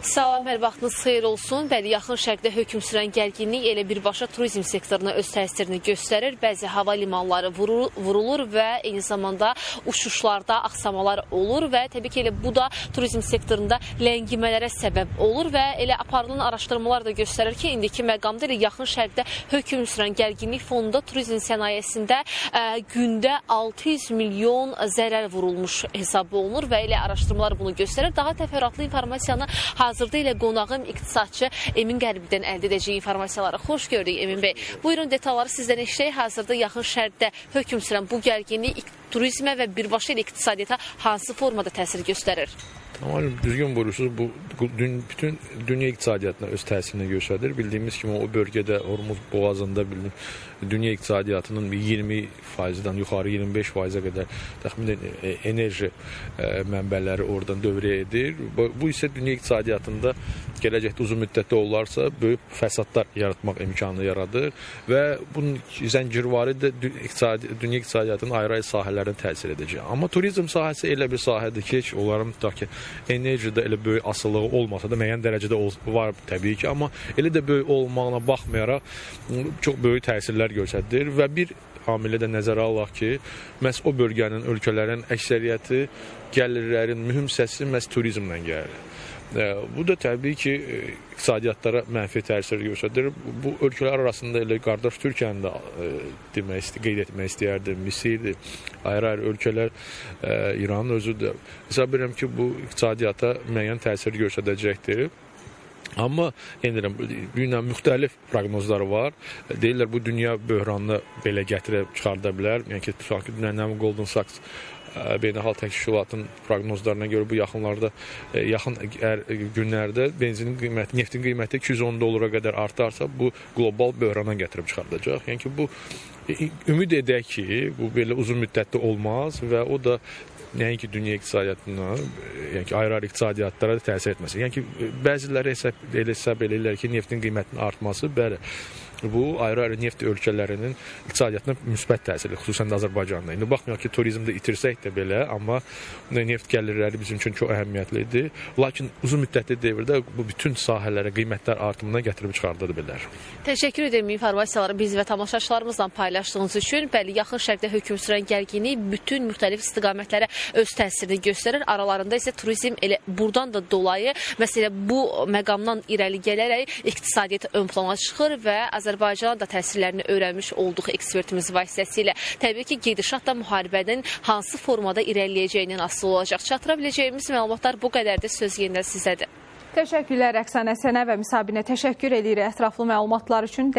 Salam, hər vaxtınız xeyir olsun. Bəli, yaxın şərqdə hökm sürən gərginlik elə birbaşa turizm sektoruna öz təsirini göstərir. Bəzi hava limanları vurulur və eyni zamanda uçuşlarda aksamalar olur və təbii ki, elə bu da turizm sektorunda ləngimələrə səbəb olur və elə aparılan araşdırmalar da göstərir ki, indiki məqamda elə yaxın şərqdə hökm sürən gərginlik fonunda turizm sənayesində gündə 600 milyon zərər vurulmuş hesab olunur və elə araşdırmalar bunu göstərir. Daha təfərrüatlı informasiyanı hazırda ilə qonağım iqtisadçı Emin Qərbidən əldə edəcək informasiyaları. Xoş gördük Emin bəy. Buyurun, detalları sizdən eşitək. Hazırda yaxın şərqdə hökm sürən bu gərginlik turizmə və birbaşa ilə iqtisadiyyata hansı formada təsir göstərir? Tamam, düzgün buyurursunuz. Bu bütün dünya iqtisadiyyatına öz təsirini göstərir. Bildiyimiz kimi o bölgədə Hormuz boğazında dünya iqtisadiyyatının 20%-dən yuxarı 25%-ə qədər təxminən enerji mənbələri oradan dövrəyə edir. Bu isə dünya iqtisadiyyatında gələcəkdə uzun müddətdə olarsa böyük fəsadlar yaratmaq imkanı yaradır və bunun zəncirvari də dünya iqtisadiyyatının ayrı-ayrı sahələrində təsir edəcək. Amma turizm sahəsi elə bir sahədir ki, onların tutaq ki, enerjide elə böyük asılılığı olmasa da müəyyən dərəcədə var təbii ki, amma elə də böyük olmağına baxmayaraq çox böyük təsirlər göstərir və bir amilə də nəzərə alaq ki, məhz o bölgənin, ölkələrin əksəriyyəti gəlirlərin mühüm hissəsi məhz turizmdən gəlir. Bu da təbii ki, iqtisadiyyatlara mənfi təsir göstərir. Bu ölkələr arasında elə qardaş Türkiyəni də qeyd etmək istəyərdim. Misirdir, ayrı-ayrı ölkələr, İranın özü də. Hesab edirəm ki, bu iqtisadiyyata müəyyən təsir göstərəcəkdir. Amma yenə müxtəlif proqnozlar var. Deyirlər, bu dünya böhranını belə gətirib çıxarda bilər. Yəni ki, dünyanın Golden Sachs beynəlxalq təşkilatın proqnozlarına görə bu yaxın günlərdə benzinin qiyməti, neftin qiyməti $210 qədər artarsa, bu qlobal böhrana gətirib çıxardacaq. Yəni ki, bu ümid edək ki, bu belə uzun müddətli olmaz və o da nəinki dünya iqtisadiyyatına, yəni ki, ayrı-ayrı iqtisadiyyatlara da təsir etməsin. Yəni ki, bəziləri hesab edirlər ki, neftin qiymətinin artması, bəli, bu ayrı-ayrı neft ölkələrinin iqtisadiyyatına müsbət təsirli, xüsusən də Azərbaycanda. İndi baxmayaq ki, turizmdə itirsək də belə, amma neft gəlirləri bizim üçün çox əhəmiyyətlidir. Lakin uzun müddətli dövrdə bu bütün sahələrə qiymətlər artımına gətirib çıxarda bilər. Təşəkkür edirəm informasiyaları biz və tamaşaçılarımızla paylaşdığınız üçün. Bəli, yaxın şərqdə hökm sürən gərginlik bütün müxtəlif istiqamətlərə öz təsirini göstərir. Aralarında isə turizm elə buradan da dolayı, məsələ bu məqamdan irəli gələrək iqtisadiyyat ön plana çıxır və Azərbaycana da təsirlərini öyrənmiş olduq ekspertimiz vasitəsilə. Təbii ki, gedişat da müharibənin hansı formada irəliləyəcəyindən asılı olacaq. Çatıra biləcəyimiz məlumatlar bu qədərdir. Söz yenidən sizədir. Təşəkkürlər Rəqsanə sənə və müsahibinə təşəkkür edirik ətraflı məlumatlar üçün.